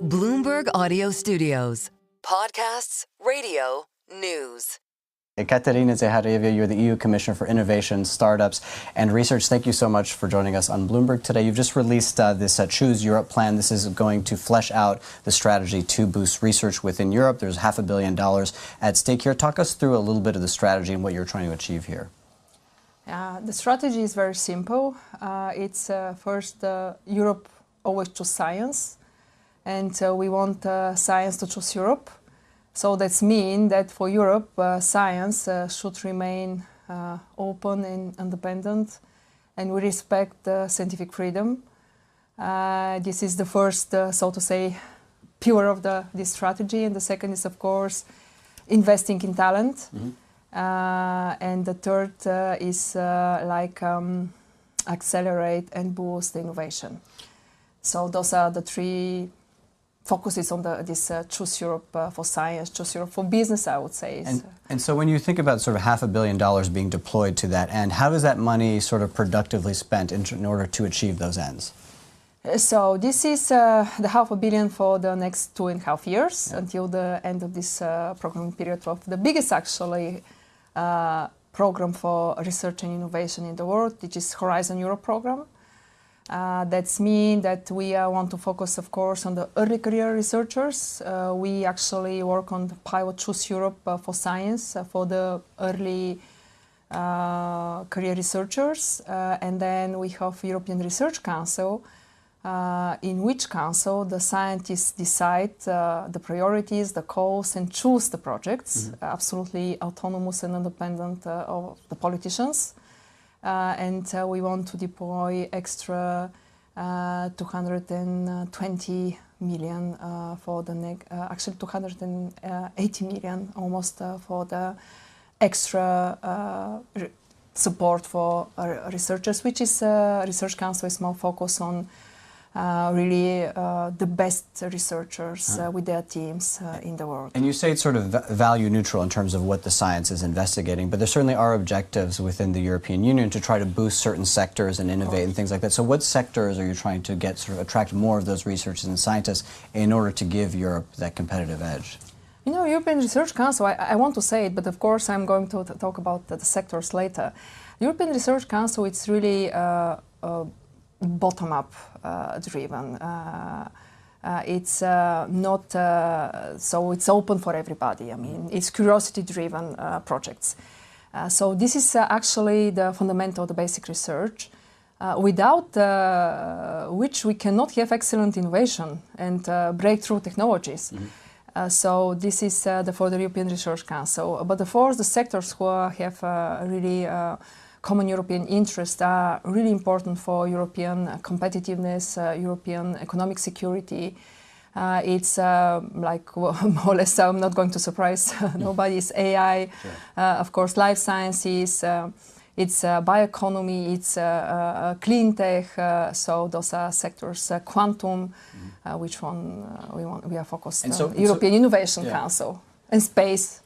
Bloomberg Audio Studios. Podcasts, radio, news. Ekaterina Zaharieva, you're the EU Commissioner for Innovation, Startups, and Research. Thank you so much for joining us on Bloomberg today. You've just released this Choose Europe plan. This is going to flesh out the strategy to boost research within Europe. There's $500 million at stake here. Talk us through a little bit of the strategy and what you're trying to achieve here. The strategy is very simple. It's first, Europe always choose science, and we want science to choose Europe. So that means that for Europe, science should remain open and independent, and we respect scientific freedom. This is the first, so to say, pillar of this strategy, and the second is, of course, investing in talent. And the third is accelerate and boost innovation. So those are the three focuses on this Choose Europe for science, Choose Europe for business, I would say. And so when you think about sort of $500 million being deployed to that end, how does that money sort of productively spent in order to achieve those ends? So this is the $500 million for the next 2.5 years until the end of this programming period of the biggest actually program for research and innovation in the world, which is Horizon Europe program. That means that we want to focus, of course, on the early career researchers. We actually work on the pilot Choose Europe for science for the early career researchers. And then we have European Research Council, in which council the scientists decide the priorities, the goals, and choose the projects, absolutely autonomous and independent of the politicians. And we want to deploy extra 220 million for the actually 280 million almost for the extra support for researchers, which is Research Council is more focused on really the best researchers with their teams in the world. And you say it's sort of value neutral in terms of what the science is investigating, but there certainly are objectives within the European Union to try to boost certain sectors and innovate and things like that. So what sectors are you trying to get sort of attract more of those researchers and scientists in order to give Europe that competitive edge? You know, European Research Council, I want to say it, but of course I'm going to talk about the sectors later. European Research Council, it's really bottom-up driven. It's not, so it's open for everybody. I mean, it's curiosity-driven projects. So this is actually the fundamental, the basic research, without which we cannot have excellent innovation and breakthrough technologies. So this is for the European Research Council. But of course, the sectors who have really common European interests are really important for European competitiveness, European economic security. It's like more or less, I'm not going to surprise nobody, it's AI, of course, life sciences, it's bioeconomy, it's cleantech, so those are sectors, quantum, which one we are focused on, European Innovation Council, and space.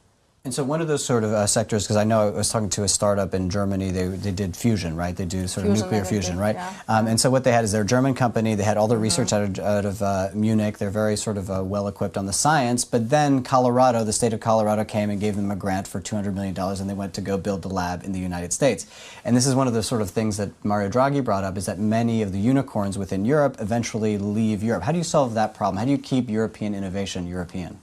And so one of those sort of sectors, because I know I was talking to a startup in Germany, they did fusion, right? They do sort of nuclear fusion, right? And so what they had is they're a German company. They had all the research out of Munich. They're very sort of well equipped on the science. But then Colorado, the state of Colorado came and gave them a grant for $200 million, and they went to go build the lab in the United States. And this is one of the sort of things that Mario Draghi brought up, is that many of the unicorns within Europe eventually leave Europe. How do you solve that problem? How do you keep European innovation European?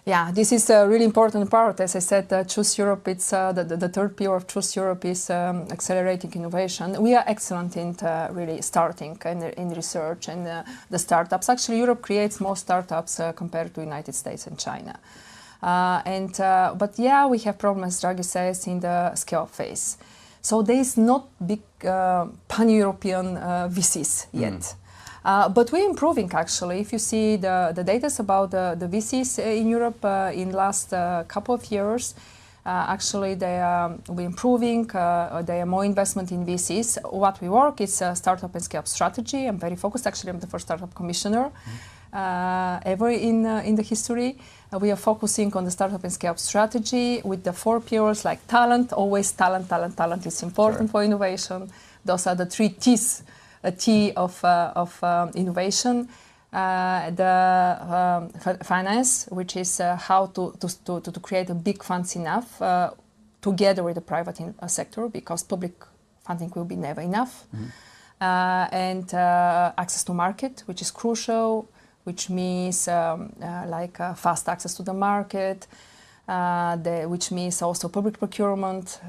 Yeah, this is a really important part. As I said, Choose Europe, it's the third pillar of Choose Europe is accelerating innovation. We are excellent in really starting in research and the startups. Actually, Europe creates more startups compared to United States and China. But yeah, we have problems, Draghi says, in the scale-up phase. So there is not big pan-European VCs yet. But we're improving, actually. If you see the data about the VCs in Europe in last couple of years, actually we're improving. There are more investment in VCs. What we work is startup and scale-up strategy. I'm very focused. Actually, I'm the first startup commissioner ever in the history. We are focusing on the startup and scale-up strategy with the 4 pillars like talent. Always talent, talent, talent is important for innovation. Those are the 3 T's. A T of innovation, finance, which is how to create a big funds enough together with the private sector, because public funding will be never enough. And access to market, which is crucial, which means fast access to the market, which means also public procurement,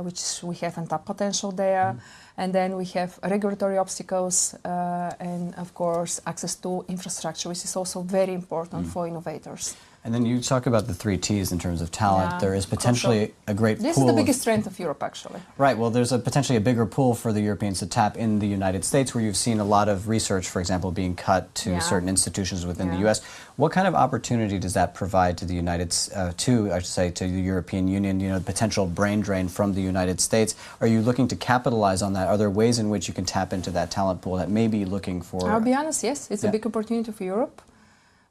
which we have untapped potential there. And then we have regulatory obstacles and, of course, access to infrastructure, which is also very important for innovators. And then you talk about the 3 T's in terms of talent. Yeah, there is potentially a great pool. This is the biggest strength of Europe, actually. Right. Well, there's potentially a bigger pool for the Europeans to tap in the United States, where you've seen a lot of research, for example, being cut to certain institutions within the U.S. What kind of opportunity does that provide to the to the European Union? You know, the potential brain drain from the United States. Are you looking to capitalize on that? Are there ways in which you can tap into that talent pool that may be looking for? I'll be honest. Yes, it's a big opportunity for Europe.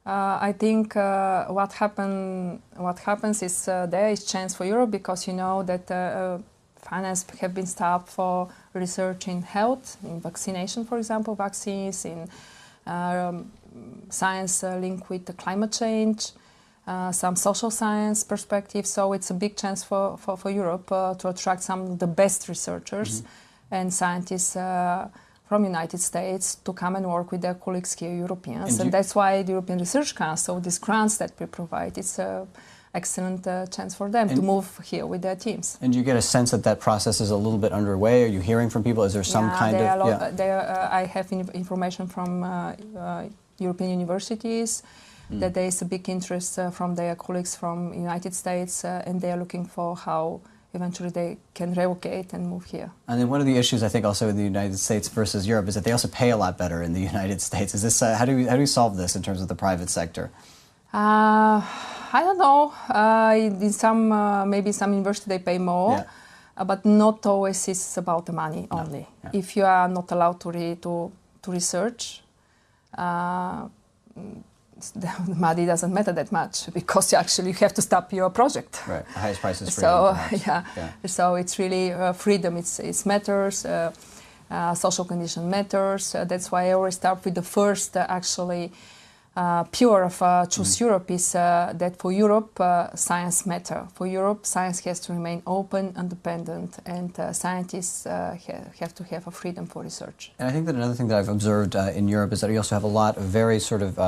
I think what happens is there is chance for Europe, because you know that finance have been stopped for research in health, in vaccination, for example, vaccines, in science linked with the climate change, some social science perspective. So it's a big chance for Europe to attract some of the best researchers and scientists from the United States to come and work with their colleagues here, Europeans. And that's why the European Research Council, these grants that we provide, it's an excellent chance for them to move here with their teams. And do you get a sense that that process is a little bit underway? Are you hearing from people? Is there some kind of... I have information from European universities that there is a big interest from their colleagues from the United States, and they are looking for how eventually they can relocate and move here. And then one of the issues, I think, also in the United States versus Europe is that they also pay a lot better in the United States. Is this how do we solve this in terms of the private sector? I don't know. In some maybe some university they pay more, but not always. It's about the money only. If you are not allowed to research, the money doesn't matter that much, because you have to stop your project. Right, the highest price is freedom. So it's really freedom. It matters. Social condition matters. That's why I always start with the first pillar of Choose Europe is that for Europe science matter. For Europe, science has to remain open, independent, and scientists have to have a freedom for research. And I think that another thing that I've observed in Europe is that you also have a lot of very sort of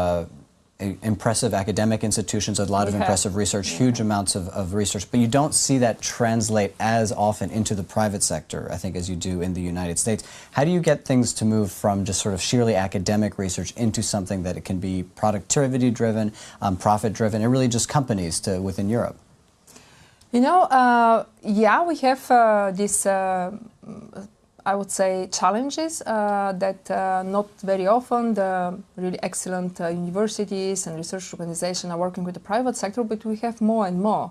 impressive academic institutions, a lot of impressive research, huge amounts of research, but you don't see that translate as often into the private sector, I think, as you do in the United States. How do you get things to move from just sort of sheerly academic research into something that it can be productivity-driven, profit-driven, and really just companies within Europe? You know, we have this I would say challenges that not very often the really excellent universities and research organizations are working with the private sector, but we have more and more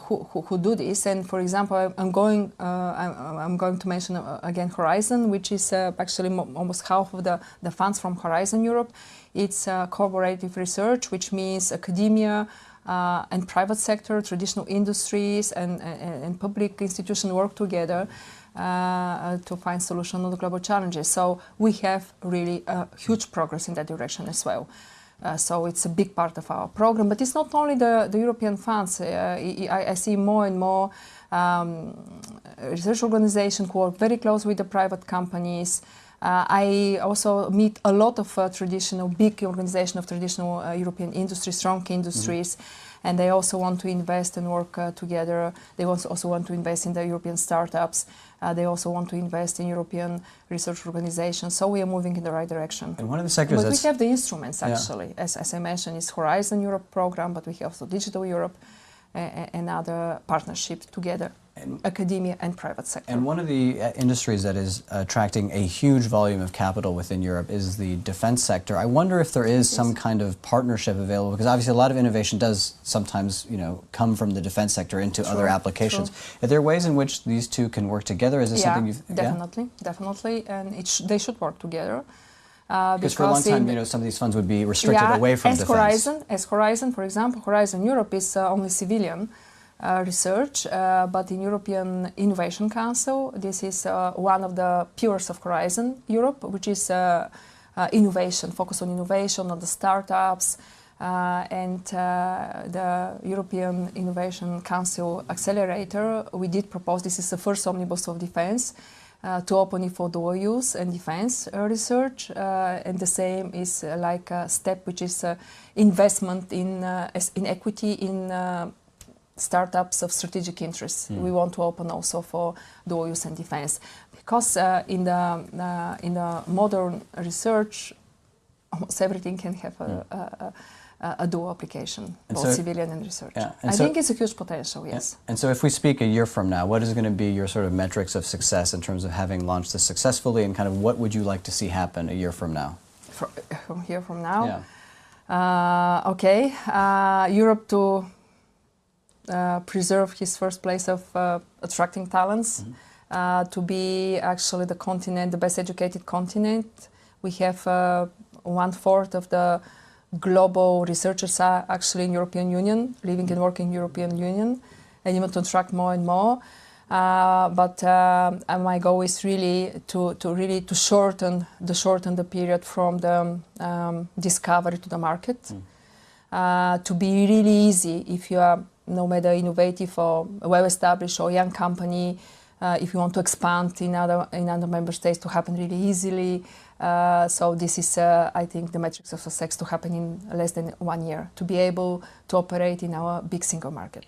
who do this. And for example, I'm going to mention again Horizon, which is actually almost half of the funds from Horizon Europe. It's collaborative research, which means academia and private sector, traditional industries and public institutions work together to find solutions to the global challenges. So we have really huge progress in that direction as well. So it's a big part of our program, but it's not only the European funds. I see more and more research organizations who work very close with the private companies. I also meet a lot of big organizations of traditional European industries, strong industries, and they also want to invest and work together. They also want to invest in the European startups. They also want to invest in European research organizations. So we are moving in the right direction. And one of the sectors we have the instruments, actually. As I mentioned, it's Horizon Europe program, but we have also Digital Europe and other partnerships together, academia and private sector. And one of the industries that is attracting a huge volume of capital within Europe is the defense sector. I wonder if there is some kind of partnership available, because obviously a lot of innovation does sometimes, come from the defense sector into other applications. Are there ways in which these two can work together? Is this something you've... Definitely, and they should work together. Because for a long time, some of these funds would be restricted away from defense. As Horizon, for example, Horizon Europe is only civilian research, but in European Innovation Council, this is one of the pillars of Horizon Europe, which is innovation, focus on innovation, on the startups, and the European Innovation Council Accelerator. We did propose, this is the first omnibus of defense, to open it for dual use and defense research, and the same is like a step which is investment in equity in startups of strategic interest. We want to open also for dual use and defense, because in the modern research, almost everything can have a dual application, both civilian and research. Yeah, I think it's a huge potential, yes. And so if we speak a year from now, what is going to be your sort of metrics of success in terms of having launched this successfully, and kind of what would you like to see happen a year from now? From here from now? Yeah. Europe to preserve his first place of attracting talents, to be actually the continent, the best educated continent. We have 1/4 of the global researchers are actually in European Union, living and working in European Union, and even to attract more and more. But my goal is really to shorten the period from the discovery to the market, to be really easy if you are no matter innovative or well-established or young company, if you want to expand in other member states, to happen really easily. So this is, I think, the metrics of success to happen in less than 1 year, to be able to operate in our big single market.